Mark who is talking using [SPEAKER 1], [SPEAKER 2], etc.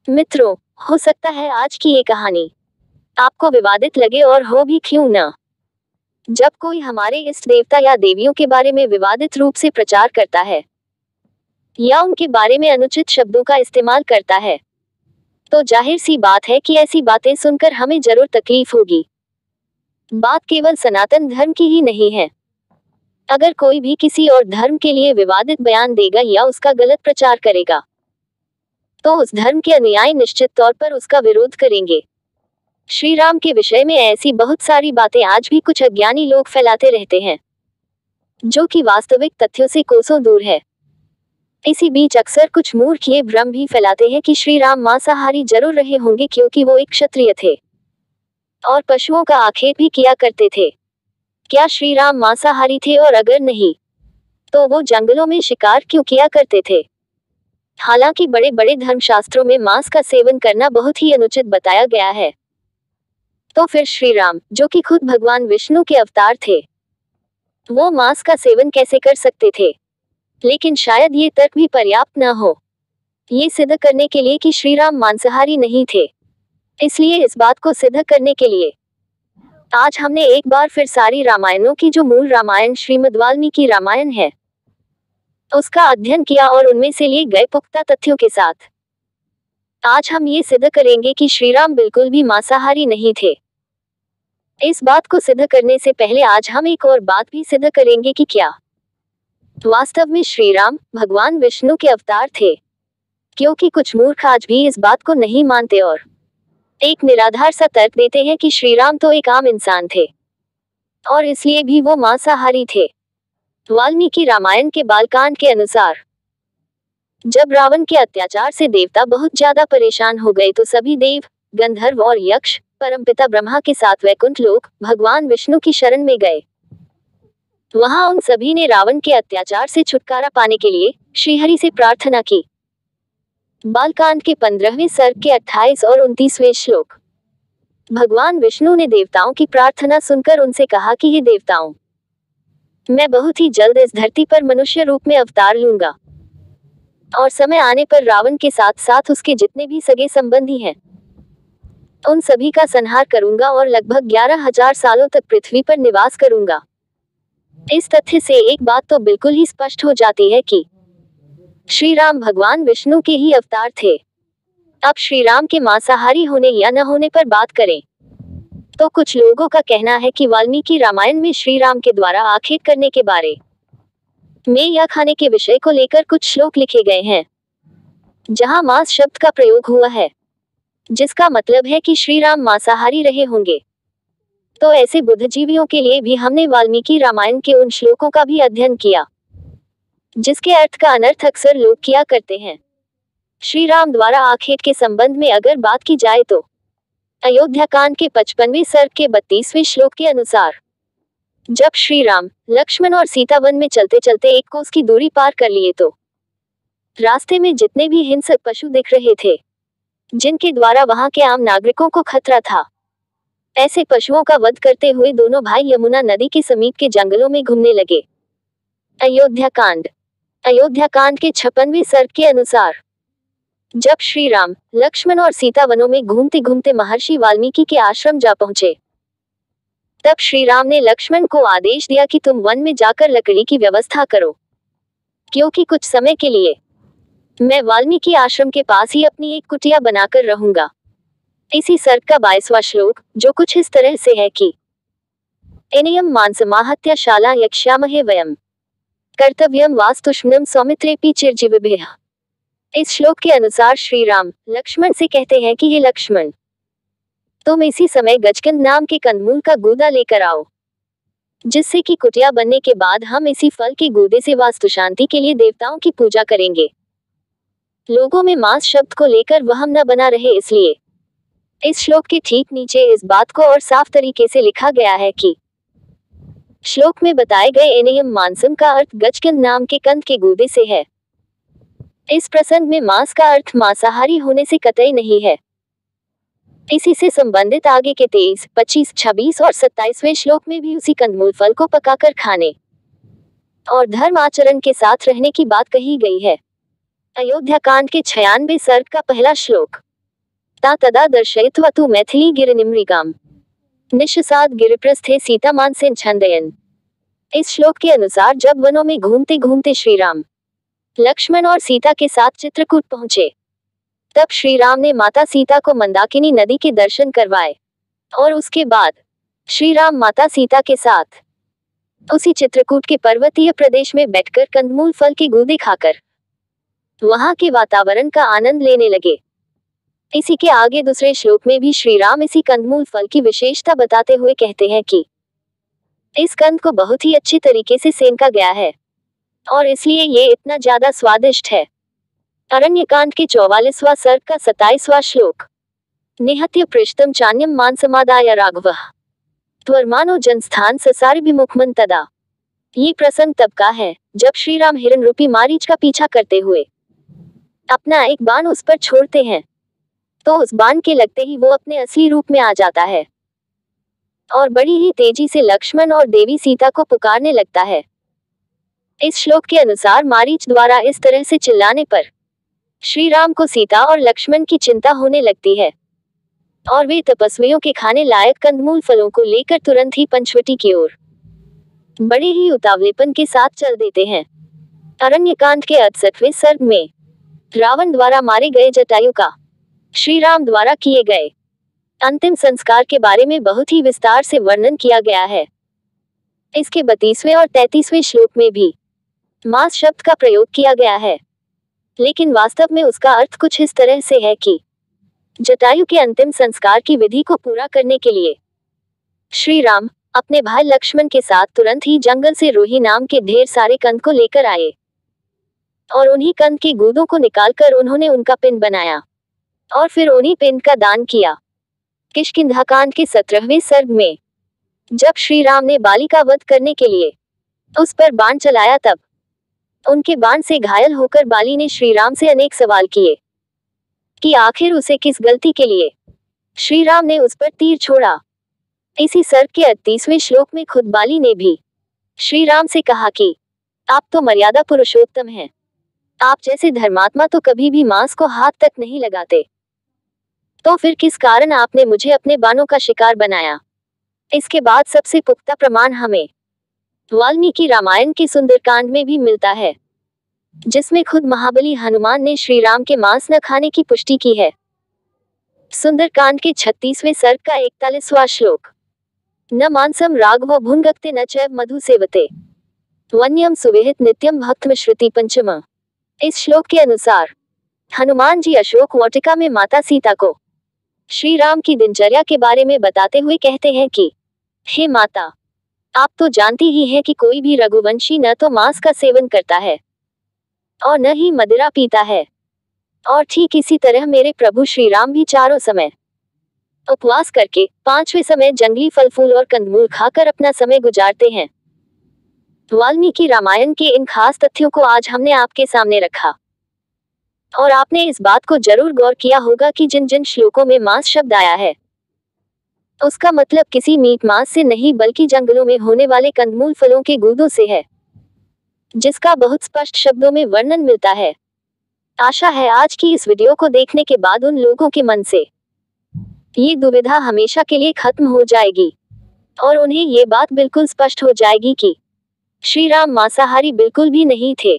[SPEAKER 1] मित्रों, हो सकता है आज की ये कहानी आपको विवादित लगे और हो भी क्यों न। जब कोई हमारे इष्ट देवता या देवियों के बारे में विवादित रूप से प्रचार करता है या उनके बारे में अनुचित शब्दों का इस्तेमाल करता है, तो जाहिर सी बात है कि ऐसी बातें सुनकर हमें जरूर तकलीफ होगी। बात केवल सनातन धर्म की ही नहीं है। अगर कोई भी किसी और धर्म के लिए विवादित बयान देगा या उसका गलत प्रचार करेगा, तो उस धर्म के अनुयायी निश्चित तौर पर उसका विरोध करेंगे। श्री राम के विषय में ऐसी बहुत सारी बातें आज भी कुछ अज्ञानी लोग फैलाते रहते हैं, जो कि वास्तविक तथ्यों से कोसों दूर है। इसी बीच अक्सर कुछ मूर्ख ये भ्रम भी फैलाते हैं कि श्री राम मांसाहारी जरूर रहे होंगे क्योंकि वो एक क्षत्रिय थे और पशुओं का आखेट भी किया करते थे। क्या श्री राम मांसाहारी थे, और अगर नहीं, तो वो जंगलों में शिकार क्यों किया करते थे? हालांकि बड़े बड़े धर्मशास्त्रों में मांस का सेवन करना बहुत ही अनुचित बताया गया है। तो फिर श्री राम, जो कि खुद भगवान विष्णु के अवतार थे, वो मांस का सेवन कैसे कर सकते थे? लेकिन शायद ये तर्क भी पर्याप्त न हो ये सिद्ध करने के लिए कि श्री राम मांसाहारी नहीं थे। इसलिए इस बात को सिद्ध करने के लिए आज हमने एक बार फिर सारी रामायणों की, जो मूल रामायण श्रीमद् वाल्मीकि रामायण है, उसका अध्ययन किया और उनमें से लिए गए पुख्ता तथ्यों के साथ आज हम ये सिद्ध करेंगे कि श्री राम बिल्कुल भी मांसाहारी नहीं थे। इस बात को सिद्ध करने से पहले आज हम एक और बात भी सिद्ध करेंगे कि क्या वास्तव में श्री राम भगवान विष्णु के अवतार थे, क्योंकि कुछ मूर्ख आज भी इस बात को नहीं मानते और एक निराधार सा तर्क देते हैं कि श्री राम तो एक आम इंसान थे और इसलिए भी वो मांसाहारी थे। वाल्मीकि रामायण के बालकांड के अनुसार जब रावण के अत्याचार से देवता बहुत ज्यादा परेशान हो गए, तो सभी देव, गंधर्व और यक्ष परमपिता ब्रह्मा के साथ वैकुंठ लोक भगवान विष्णु की शरण में गए। वहां उन सभी ने रावण के अत्याचार से छुटकारा पाने के लिए श्रीहरि से प्रार्थना की। बालकांड के 15वें सर्ग के 28 और 29वें श्लोक। भगवान विष्णु ने देवताओं की प्रार्थना सुनकर उनसे कहा कि हे देवताओं, मैं बहुत ही जल्द इस धरती पर मनुष्य रूप में अवतार लूंगा और समय आने पर रावण के साथ साथ उसके जितने भी सगे संबंधी हैं, उन सभी का संहार करूंगा और लगभग 11,000 सालों तक पृथ्वी पर निवास करूंगा। इस तथ्य से एक बात तो बिल्कुल ही स्पष्ट हो जाती है कि श्री राम भगवान विष्णु के ही अवतार थे। अब श्री राम के मांसाहारी होने या न होने पर बात करें, तो कुछ लोगों का कहना है कि वाल्मीकि रामायण में श्री राम के द्वारा आखेट करने के बारे में या खाने के विषय को लेकर कुछ श्लोक लिखे गए हैं, जहां मांस शब्द का प्रयोग हुआ है, जिसका मतलब है कि श्री राम मांसाहारी रहे होंगे। तो ऐसे बुद्धिजीवियों के लिए भी हमने वाल्मीकि रामायण के उन श्लोकों का भी अध्ययन किया, जिसके अर्थ का अनर्थ अक्सर लोग किया करते हैं। श्री राम द्वारा आखेट के संबंध में अगर बात की जाए तो अयोध्या कांड के 55वें सर्ग के 32वें श्लोक के अनुसार जब श्री राम, लक्ष्मण और सीता वन में चलते चलते एक कोस की दूरी पार कर लिए, तो रास्ते में जितने भी हिंसक पशु दिख रहे थे, जिनके द्वारा वहां के आम नागरिकों को खतरा था, ऐसे पशुओं का वध करते हुए दोनों भाई यमुना नदी के समीप के जंगलों में घूमने लगे। अयोध्या कांड के 56वें सर्ग के अनुसार जब श्री राम, लक्ष्मण और सीता वनों में घूमते घूमते महर्षि वाल्मीकि के आश्रम जा पहुंचे, तब श्री राम ने लक्ष्मण को आदेश दिया कि तुम वन में जाकर लकड़ी की व्यवस्था करो, क्योंकि कुछ समय के लिए मैं वाल्मीकि आश्रम के पास ही अपनी एक कुटिया बनाकर रहूंगा। इसी सर्ग का 22वां श्लोक, जो कुछ इस तरह से है कि एनियम मांसमाहत्या शाला यक्ष्यामहे वयम कर्तव्यम वास्तुष्मनम सौमित्रेपि चिरजीविभ्यः। इस श्लोक के अनुसार श्री राम लक्ष्मण से कहते हैं कि हे लक्ष्मण, तुम इसी समय गजकंद नाम के कंदमूल का गूदा लेकर आओ, जिससे कि कुटिया बनने के बाद हम इसी फल के गूदे से वास्तु शांति के लिए देवताओं की पूजा करेंगे। लोगों में मांस शब्द को लेकर वहम न बना रहे, इसलिए इस श्लोक के ठीक नीचे इस बात को और साफ तरीके से लिखा गया है कि श्लोक में बताए गए एनियम मांसम का अर्थ गजकंद नाम के कंद के गूदे से है। इस प्रसंग में मांस का अर्थ मांसाहारी होने से कतई नहीं है। इसी से संबंधित आगे के 23, 25, 26 और 27वें श्लोक में भी उसी कंदमूल फल को पकाकर खाने और धर्म आचरण के साथ रहने की बात कही गई है। अयोध्या कांड के 96वें सर्ग का पहला श्लोक। ता तदा दर्शयित्वा तु मैथिली गिरिनिमृगाम निशसाद गिरिप्रस्थे सीता मानसेन छंदयन। इस श्लोक के अनुसार जब वनों में घूमते घूमते श्री राम, लक्ष्मण और सीता के साथ चित्रकूट पहुंचे, तब श्री राम ने माता सीता को मंदाकिनी नदी के दर्शन करवाए और उसके बाद श्री राम माता सीता के साथ उसी चित्रकूट के पर्वतीय प्रदेश में बैठकर कंदमूल फल के गूदे खाकर वहां के वातावरण का आनंद लेने लगे। इसी के आगे दूसरे श्लोक में भी श्री राम इसी कंदमूल फल की विशेषता बताते हुए कहते हैं कि इस कंद को बहुत ही अच्छी तरीके से सेंका गया है और इसलिए ये इतना ज्यादा स्वादिष्ट है। अरण्यकांड के 44वां सर्ग का 27वां श्लोक। निहत्य पृष्ठम चान्यम मानसमादाय राघवः त्वरमानो जनस्थान ससारिभिमुखमन तदा। ये प्रसंग तब का है जब श्री राम हिरण रूपी मारीच का पीछा करते हुए अपना एक बाण उस पर छोड़ते हैं, तो उस बाण के लगते ही वो अपने असली रूप में आ जाता है और बड़ी ही तेजी से लक्ष्मण और देवी सीता को पुकारने लगता है। इस श्लोक के अनुसार मारीच द्वारा इस तरह से चिल्लाने पर श्री राम को सीता और लक्ष्मण की चिंता होने लगती है और वे तपस्वियों के खाने लायक कंदमूल फलों को लेकर तुरंत ही पंचवटी की ओर बड़े ही उतावलेपन के साथ चल देते हैं। अरण्यकांड के 68वें सर्ग में रावण द्वारा मारे गए जटायु का श्री राम द्वारा किए गए अंतिम संस्कार के बारे में बहुत ही विस्तार से वर्णन किया गया है। इसके 32वें और 33वें श्लोक में भी मास शब्द का प्रयोग किया गया है, लेकिन वास्तव में उसका अर्थ कुछ इस तरह से है कि जटायु के अंतिम संस्कार की विधि को पूरा करने के लिए श्री राम अपने भाई लक्ष्मण के साथ तुरंत ही जंगल से रोही नाम के ढेर सारे कंद को लेकर आए और उन्हीं कंद के गूदों को निकालकर उन्होंने उनका पिंड बनाया और फिर उन्हीं पिंड का दान किया। किष्किंधाकांड के 17वें सर्ग में जब श्री राम ने बाली का वध करने के लिए उस पर बाण चलाया, तब उनके बाण से घायल होकर बाली ने श्री राम से अनेक सवाल किए कि आखिर उसे किस गलती के लिए श्री राम ने उस पर तीर छोड़ा। इसी सर्ग के 38वें श्लोक में खुद बाली ने भी श्री राम से कहा कि आप तो मर्यादा पुरुषोत्तम हैं, आप जैसे धर्मात्मा तो कभी भी मांस को हाथ तक नहीं लगाते, तो फिर किस कारण आपने मुझे अपने बाणों का शिकार बनाया। इसके बाद सबसे पुख्ता प्रमाण हमें वाल्मीकि रामायण के सुंदरकांड में भी मिलता है, जिसमें खुद महाबली हनुमान ने श्री राम के मांस न खाने की पुष्टि की है। सुंदरकांड के 36वें सर्ग का 41वां श्लोक। न मांसम राघवो भुंगक्ते न चैव मधु सेवते वन्यम सुविहित नित्यम भक्तम श्रुति पंचम। इस श्लोक के अनुसार हनुमान जी अशोक वाटिका में माता सीता को श्री राम की दिनचर्या के बारे में बताते हुए कहते हैं कि हे माता, आप तो जानती ही हैं कि कोई भी रघुवंशी न तो मांस का सेवन करता है और न ही मदिरा पीता है, और ठीक इसी तरह मेरे प्रभु श्री राम भी चारों समय उपवास करके 5वें समय जंगली फल फूल और कंदमूल खाकर अपना समय गुजारते हैं। वाल्मीकि रामायण के इन खास तथ्यों को आज हमने आपके सामने रखा और आपने इस बात को जरूर गौर किया होगा कि जिन जिन श्लोकों में मांस शब्द आया है, उसका मतलब किसी मीट मांस से नहीं बल्कि जंगलों में होने वाले कंदमूल फलों के गूदों से है, जिसका बहुत स्पष्ट शब्दों में वर्णन मिलता है। आशा है आज की इस वीडियो को देखने के बाद उन लोगों के मन से ये दुविधा हमेशा के लिए खत्म हो जाएगी और उन्हें ये बात बिल्कुल स्पष्ट हो जाएगी कि श्री राम मांसाहारी बिल्कुल भी नहीं थे।